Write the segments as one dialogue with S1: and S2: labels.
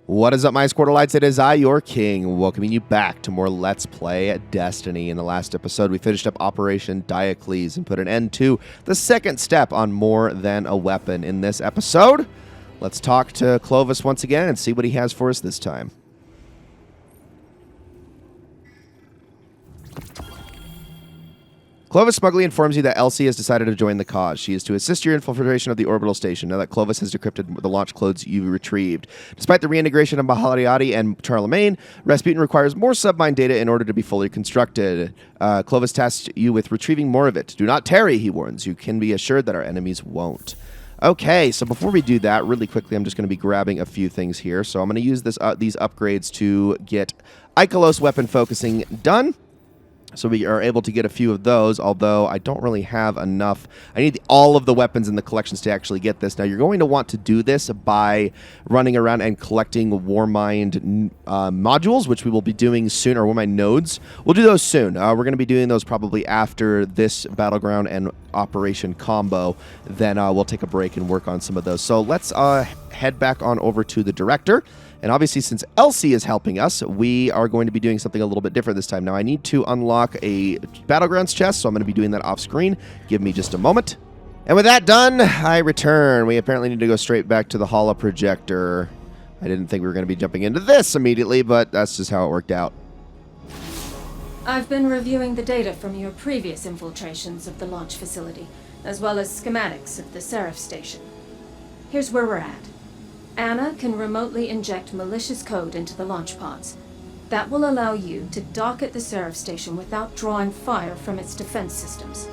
S1: What is up, my Squirtleites? It is I, your king, welcoming you back to more Let's Play Destiny. In the last episode, we finished up Operation Diocles and put an end to the second step on More Than a Weapon. In this episode, let's talk to Clovis once again and see what he has for us this time. Clovis smugly informs you that Elsie has decided to join the cause. She is to assist your infiltration of the orbital station now that Clovis has decrypted the launch codes you retrieved. Despite the reintegration of Mahaliati and Charlemagne, Rasputin requires more submine data in order to be fully constructed. Clovis tasks you with retrieving more of it. Do not tarry, he warns. You can be assured that our enemies won't. Okay, so before we do that, really quickly, I'm just going to be grabbing a few things here. So I'm going to use these upgrades to get Ikelos weapon focusing done. So we are able to get a few of those, although I don't really have enough. I need all of the weapons in the collections to actually get this. Now, you're going to want to do this by running around and collecting Warmind modules, which we will be doing soon, or Warmind nodes. We'll do those soon. We're going to be doing those probably after this Battleground and Operation combo. Then we'll take a break and work on some of those. So let's head back on over to the director. And obviously, since Elsie is helping us, we are going to be doing something a little bit different this time. Now, I need to unlock a Battlegrounds chest, so I'm going to be doing that off screen. Give me just a moment. And with that done, I return. We apparently need to go straight back to the holo projector. I didn't think we were going to be jumping into this immediately, but that's just how it worked out.
S2: I've been reviewing the data from your previous infiltrations of the launch facility, as well as schematics of the Seraph station. Here's where we're at. Anna can remotely inject malicious code into the launch pods. That will allow you to dock at the Seraph station without drawing fire from its defense systems.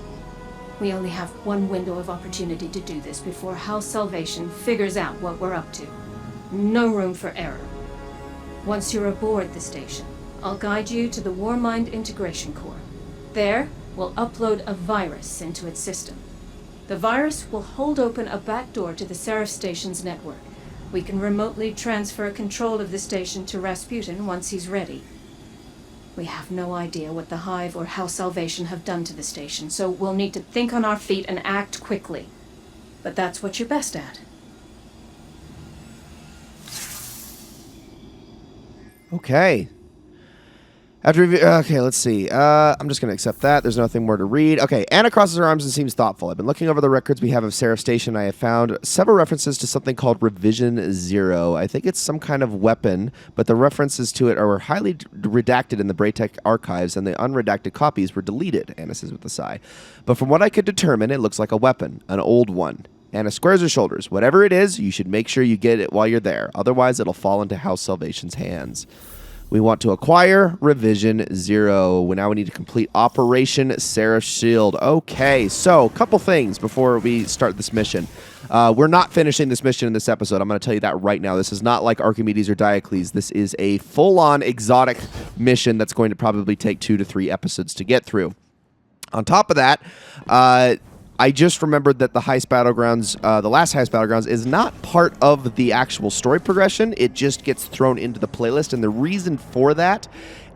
S2: We only have one window of opportunity to do this before House Salvation figures out what we're up to. No room for error. Once you're aboard the station, I'll guide you to the Warmind Integration Core. There, we'll upload a virus into its system. The virus will hold open a backdoor to the Seraph station's network. We can remotely transfer control of the station to Rasputin once he's ready. We have no idea what the Hive or House Salvation have done to the station, so we'll need to think on our feet and act quickly. But that's what you're best at.
S1: Okay. Okay, let's see. I'm just going to accept that. There's nothing more to read. Okay, Anna crosses her arms and seems thoughtful. I've been looking over the records we have of Seraph Station. I have found several references to something called Revision Zero. I think it's some kind of weapon, but the references to it are highly redacted in the Braytech archives, and the unredacted copies were deleted, Anna says with a sigh. But from what I could determine, it looks like a weapon, an old one. Anna squares her shoulders. Whatever it is, you should make sure you get it while you're there. Otherwise, it'll fall into House Salvation's hands. We want to acquire Revision Zero. Now we need to complete Operation Seraph Shield. Okay, so a couple things before we start this mission. We're not finishing this mission in this episode. I'm going to tell you that right now. This is not like Archimedes or Diocles. This is a full-on exotic mission that's going to probably take 2 to 3 episodes to get through. On top of that, I just remembered that the last Heist Battlegrounds is not part of the actual story progression. It just gets thrown into the playlist, and the reason for that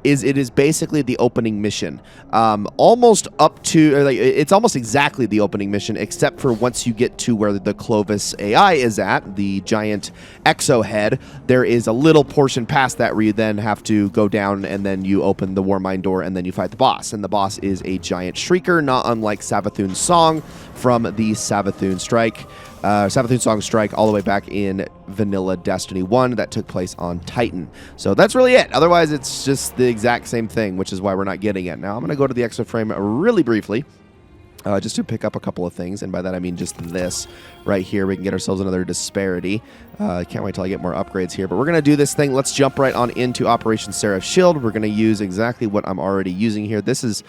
S1: is it is basically the opening mission. Almost up to, it's almost exactly the opening mission, except for once you get to where the Clovis AI is at, the giant exo head, there is a little portion past that where you then have to go down, and then you open the Warmind door, and then you fight the boss. And the boss is a giant shrieker, not unlike Savathun's song from the Savathun Strike. Savathun Song Strike all the way back in Vanilla Destiny 1 that took place on Titan. So that's really it. Otherwise, it's just the exact same thing, which is why we're not getting it. Now, I'm going to go to the exoframe really briefly, just to pick up a couple of things, and by that I mean just this right here. We can get ourselves another disparity. Can't wait till I get more upgrades here, but we're going to do this thing. Let's jump right on into Operation Seraph Shield. We're going to use exactly what I'm already using here. This is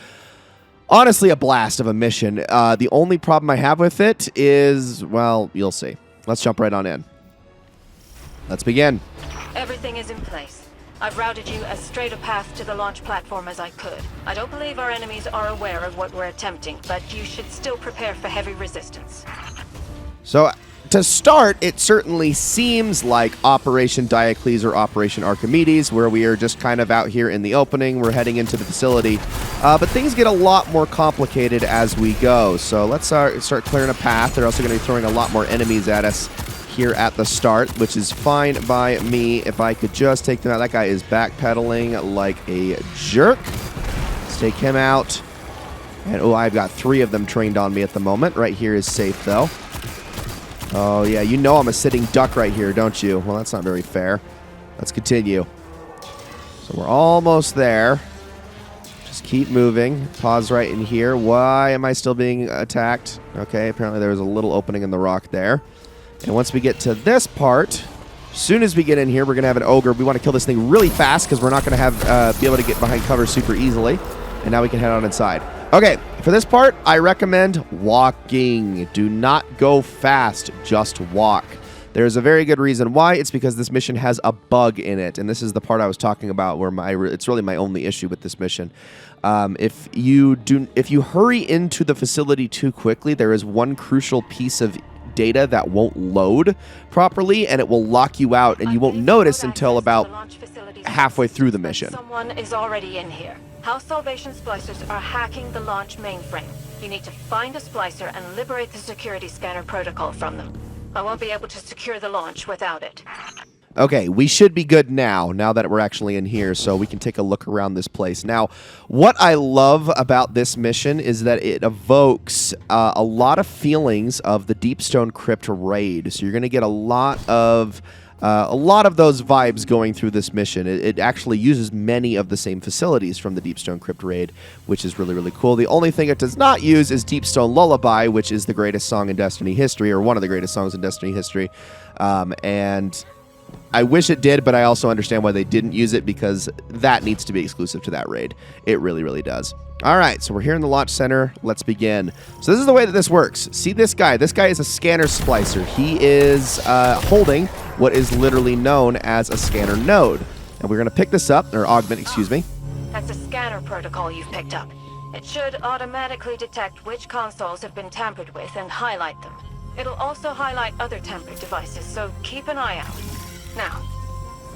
S1: honestly a blast of a mission. The only problem I have with it is, well, you'll see. Let's jump right on in. Let's begin.
S2: Everything is in place. I've routed you as straight a path to the launch platform as I could. I don't believe our enemies are aware of what we're attempting, but you should still prepare for heavy resistance.
S1: So, to start, it certainly seems like Operation Diocles or Operation Archimedes, where we are just kind of out here in the opening. We're heading into the facility. But things get a lot more complicated as we go. So let's start clearing a path. They're also going to be throwing a lot more enemies at us here at the start, which is fine by me. If I could just take them out. That guy is backpedaling like a jerk. Let's take him out. And, oh, I've got 3 of them trained on me at the moment. Right here is safe, though. Oh, yeah, you know I'm a sitting duck right here, don't you? Well, that's not very fair. Let's continue. So we're almost there. Just keep moving. Pause right in here. Why am I still being attacked? Okay, apparently there was a little opening in the rock there. And once we get to this part, as soon as we get in here, we're going to have an ogre. We want to kill this thing really fast because we're not going to have be able to get behind cover super easily. And now we can head on inside. Okay, for this part, I recommend walking. Do not go fast, just walk. There's a very good reason why. It's because this mission has a bug in it, and this is the part I was talking about where it's really my only issue with this mission. If you hurry into the facility too quickly, there is one crucial piece of data that won't load properly, and it will lock you out, and you won't notice until about halfway through the mission.
S3: Someone is already in here. House Salvation splicers are hacking the launch mainframe. You need to find a splicer and liberate the security scanner protocol from them. I won't be able to secure the launch without it.
S1: Okay, we should be good now that we're actually in here, so we can take a look around this place. Now, what I love about this mission is that it evokes a lot of feelings of the Deepstone Crypt raid. So you're going to get a lot of those vibes going through this mission. It actually uses many of the same facilities from the Deepstone Crypt raid, which is really, really cool. The only thing it does not use is Deepstone Lullaby, which is the greatest song in Destiny history, or one of the greatest songs in Destiny history. And I wish it did, but I also understand why they didn't use it, because that needs to be exclusive to that raid. It really, really does. All right, so we're here in the launch center. Let's begin. So this is the way that this works. See this guy? This guy is a scanner splicer. He is holding what is literally known as a scanner node. And we're going to pick this up, or augment, excuse me.
S3: That's a scanner protocol you've picked up. It should automatically detect which consoles have been tampered with and highlight them. It'll also highlight other tampered devices, so keep an eye out. Now,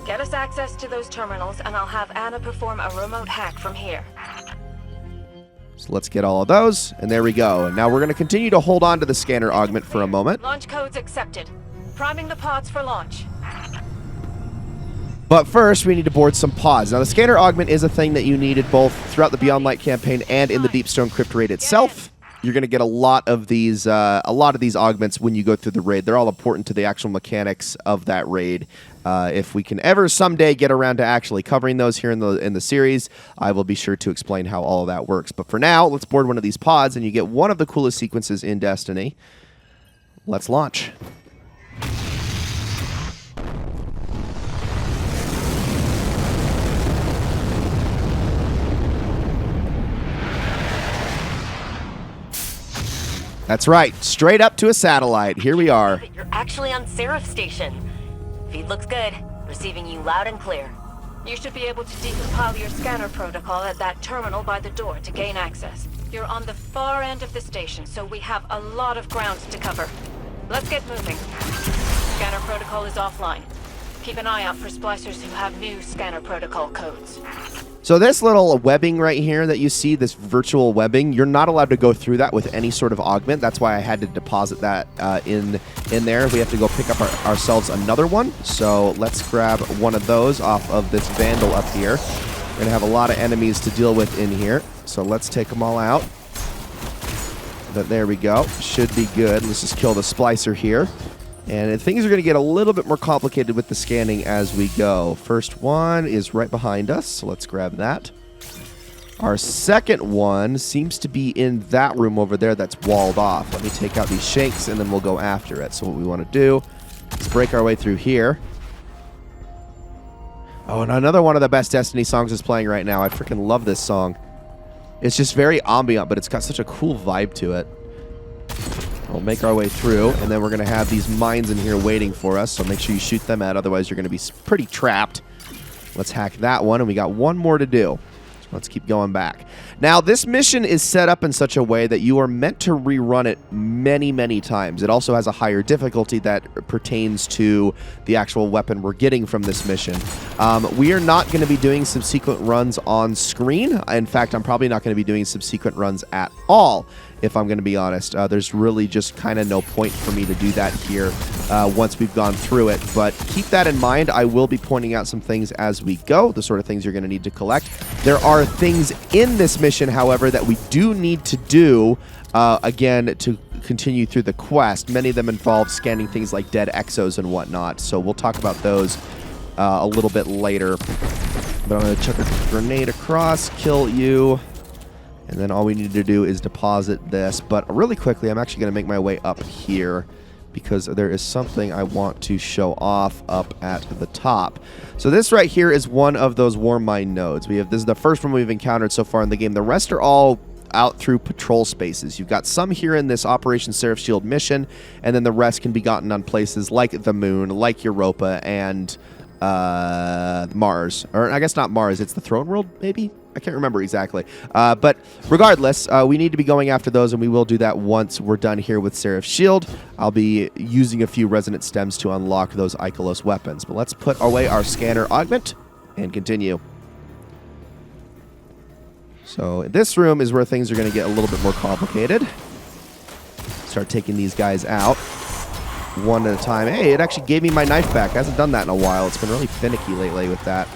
S3: get us access to those terminals, and I'll have Anna perform a remote hack from here.
S1: So let's get all of those, and there we go. And now we're going to continue to hold on to the scanner augment for a moment.
S3: Launch codes accepted. Priming the pods for launch.
S1: But first, we need to board some pods. Now, the scanner augment is a thing that you needed both throughout the Beyond Light campaign and in the Deepstone Crypt raid itself. You're going to get a lot of these augments when you go through the raid. They're all important to the actual mechanics of that raid. If we can ever someday get around to actually covering those here in the series, I will be sure to explain how all of that works. But for now, let's board one of these pods, and you get one of the coolest sequences in Destiny. Let's launch. That's right, straight up to a satellite. Here we are.
S4: You're actually on Seraph Station. Feed looks good. Receiving you loud and clear.
S3: You should be able to decompile your scanner protocol at that terminal by the door to gain access. You're on the far end of the station, so we have a lot of ground to cover. Let's get moving. Scanner protocol is offline. Keep an eye out for splicers who have new scanner protocol codes.
S1: So this little webbing right here that you see, this virtual webbing, you're not allowed to go through that with any sort of augment. That's why I had to deposit that in there. We have to go pick up ourselves another one. So let's grab one of those off of this Vandal up here. We're going to have a lot of enemies to deal with in here. So let's take them all out. But there we go. Should be good. Let's just kill the splicer here. And things are going to get a little bit more complicated with the scanning as we go. First one is right behind us, so let's grab that. Our second one seems to be in that room over there that's walled off. Let me take out these shanks, and then we'll go after it. So what we want to do is break our way through here. Oh, and another one of the best Destiny songs is playing right now. I freaking love this song. It's just very ambient, but it's got such a cool vibe to it. We'll make our way through, and then we're going to have these mines in here waiting for us, so make sure you shoot them out, otherwise you're going to be pretty trapped. Let's hack that one, and we got one more to do. So let's keep going back. Now, this mission is set up in such a way that you are meant to rerun it many, many times. It also has a higher difficulty that pertains to the actual weapon we're getting from this mission. We are not going to be doing subsequent runs on screen. In fact, I'm probably not going to be doing subsequent runs at all if I'm going to be honest. There's really just kind of no point for me to do that here once we've gone through it. But keep that in mind. I will be pointing out some things as we go, the sort of things you're going to need to collect. There are things in this mission, however, that we do need to do, again, to continue through the quest. Many of them involve scanning things like dead exos and whatnot, so we'll talk about those a little bit later. But I'm going to chuck a grenade across, kill you, and then all we need to do is deposit this. But really quickly, I'm actually going to make my way up here because there is something I want to show off up at the top. So this right here is one of those warm mine nodes. This is the first one we've encountered so far in the game. The rest are all out through patrol spaces. You've got some here in this Operation Seraph Shield mission, and then the rest can be gotten on places like the Moon, like Europa, and Mars. Or I guess not Mars, it's the Throne World, maybe? I can't remember exactly. But regardless, we need to be going after those, and we will do that once we're done here with Seraph Shield. I'll be using a few resonant stems to unlock those Ikelos weapons. But let's put away our scanner augment and continue. So this room is where things are going to get a little bit more complicated. Start taking these guys out one at a time. Hey, it actually gave me my knife back. I hasn't done that in a while. It's been really finicky lately with that.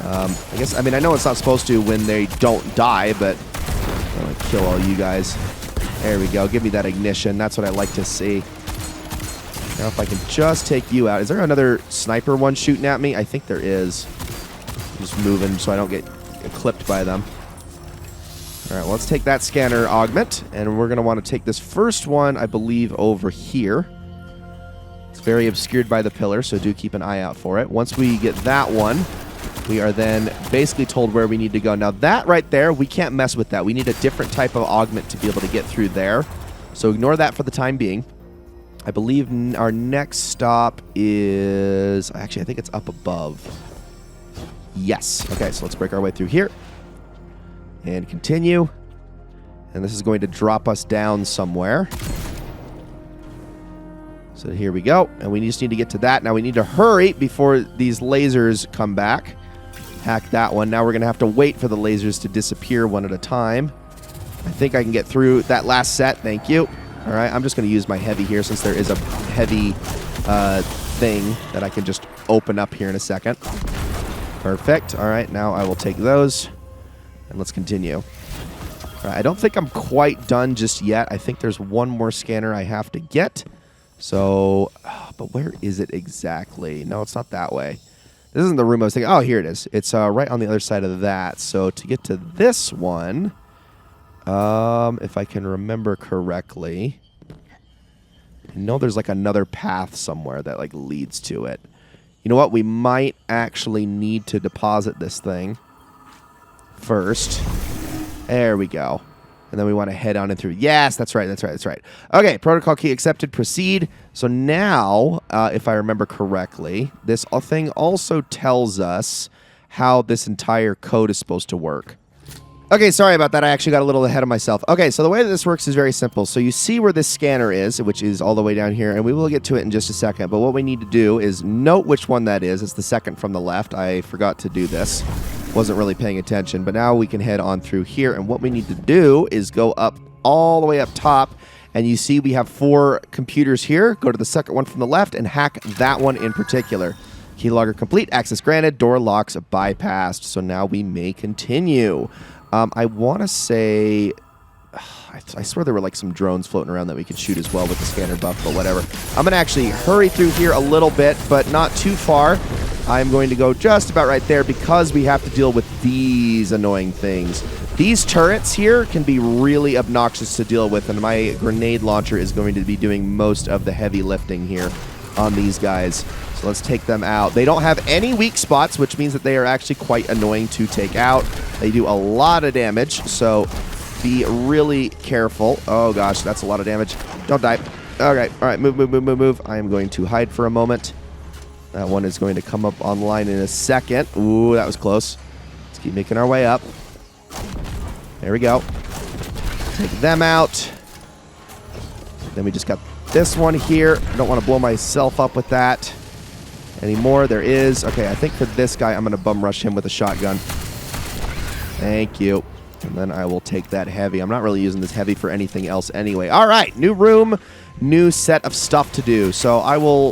S1: I know it's not supposed to when they don't die, but I'm going to kill all you guys. There we go. Give me that ignition. That's what I like to see. Now if I can just take you out. Is there another sniper one shooting at me? I think there is. I'm just moving so I don't get clipped by them. Alright, well, let's take that scanner augment, and we're going to want to take this first one, I believe, over here. It's very obscured by the pillar, so do keep an eye out for it. Once we get that one, we are then basically told where we need to go. Now, that right there, we can't mess with that. We need a different type of augment to be able to get through there. So ignore that for the time being. I believe our next stop is... Actually, I think it's up above. Yes. Okay, so let's break our way through here. And continue. And this is going to drop us down somewhere. So here we go. And we just need to get to that. Now we need to hurry before these lasers come back. Hack that one. Now we're going to have to wait for the lasers to disappear one at a time. I think I can get through that last set. Thank you. All right, I'm just going to use my heavy here since there is a heavy thing that I can just open up here in a second. Perfect. All right, now I will take those. And let's continue. All right, I don't think I'm quite done just yet. I think there's one more scanner I have to get. So, but where is it exactly? No, it's not that way. This isn't the room I was thinking. Oh, here it is. It's right on the other side of that. So to get to this one, if I can remember correctly, I know there's like another path somewhere that like leads to it. You know what? We might actually need to deposit this thing first. There we go. And then we want to head on in through. Yes, that's right, that's right, that's right. Okay, protocol key accepted, proceed. So now, if I remember correctly, this thing also tells us how this entire code is supposed to work. Okay, sorry about that. I actually got a little ahead of myself. Okay, so the way that this works is very simple. So you see where this scanner is, which is all the way down here, and we will get to it in just a second. But what we need to do is note which one that is. It's the second from the left. I forgot to do this. Wasn't really paying attention, but now we can head on through here. And what we need to do is go up all the way up top, and you see we have 4 computers here. Go to the second one from the left and hack that one in particular. Keylogger complete, access granted, door locks bypassed. So now we may continue. I want to say... I swear there were like some drones floating around that we could shoot as well with the scanner buff, but whatever. I'm going to actually hurry through here a little bit, but not too far. I'm going to go just about right there because we have to deal with these annoying things. These turrets here can be really obnoxious to deal with, and my grenade launcher is going to be doing most of the heavy lifting here on these guys. So let's take them out. They don't have any weak spots, which means that they are actually quite annoying to take out. They do a lot of damage, so be really careful. Oh gosh, that's a lot of damage. Don't die. Okay, all right, move. I am going to hide for a moment. That one is going to come up online in a second. Ooh, that was close. Let's keep making our way up. There we go. Take them out. Then we just got this one here. I don't want to blow myself up with that anymore. There is. Okay, I think for this guy, I'm going to bum rush him with a shotgun. Thank you. And then I will take that heavy. I'm not really using this heavy for anything else anyway. All right, new room, new set of stuff to do. So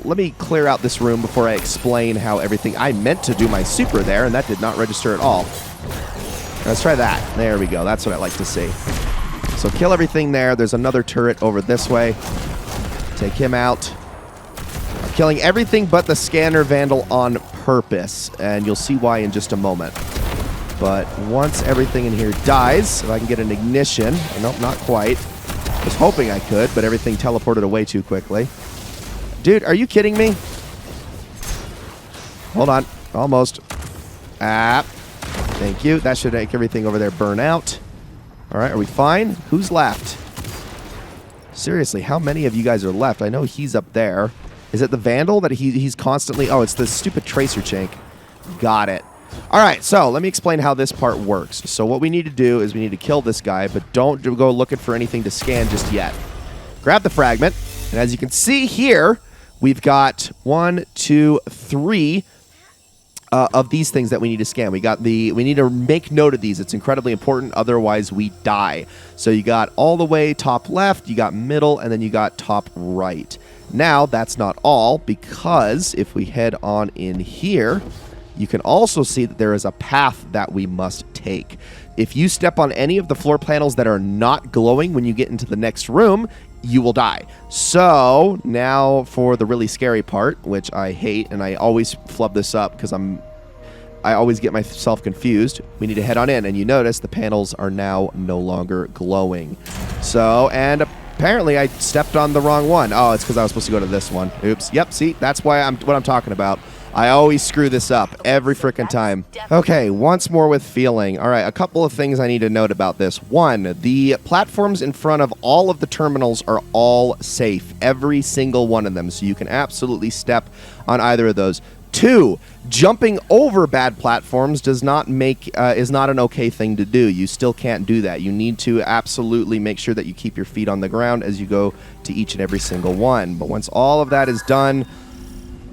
S1: let me clear out this room before I explain how everything, I meant to do my super there, and that did not register at all. Let's try that. There we go. That's what I like to see. So kill everything there. There's another turret over this way. Take him out. I'm killing everything but the scanner vandal on purpose, and you'll see why in just a moment. But once everything in here dies, if I can get an ignition, nope, not quite. I was hoping I could, but everything teleported away too quickly. Dude, are you kidding me? Hold on, almost. Thank you. That should make everything over there burn out. All right, are we fine? Who's left? Seriously, how many of you guys are left? I know he's up there. Is it the Vandal that he's constantly... Oh, it's the stupid Tracer Chink. Got it. All right, so let me explain how this part works. So what we need to do is we need to kill this guy, but don't go looking for anything to scan just yet. Grab the fragment, and as you can see here, we've got 1, 2, 3 of these things that we need to scan. We need to make note of these. It's incredibly important, otherwise we die. So you got all the way top left, you got middle, and then you got top right. Now, that's not all, because if we head on in here, you can also see that there is a path that we must take. If you step on any of the floor panels that are not glowing when you get into the next room, you will die. So now for the really scary part, which I hate, and I always flub this up because I always get myself confused. We need to head on in, and you notice the panels are now no longer glowing. So, and apparently I stepped on the wrong one. Oh, it's because I was supposed to go to this one. Oops. Yep, see, that's why what I'm talking about. I always screw this up every frickin' time. Okay, once more with feeling. All right, a couple of things I need to note about this. One, the platforms in front of all of the terminals are all safe. Every single one of them. So you can absolutely step on either of those. Two, jumping over bad platforms is not an okay thing to do. You still can't do that. You need to absolutely make sure that you keep your feet on the ground as you go to each and every single one. But once all of that is done,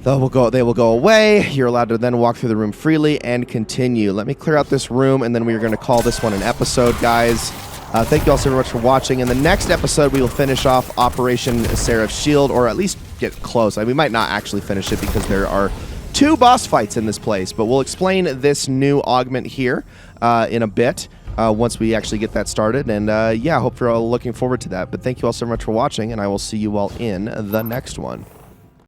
S1: they will go away. You're allowed to then walk through the room freely and continue. Let me clear out this room, and then we are going to call this one an episode, guys. Thank you all so very much for watching. In the next episode, we will finish off Operation Seraph's Shield, or at least get close. We might not actually finish it because there are 2 boss fights in this place, but we'll explain this new augment here in a bit once we actually get that started. And yeah, I hope you're all looking forward to that. But thank you all so much for watching, and I will see you all in the next one.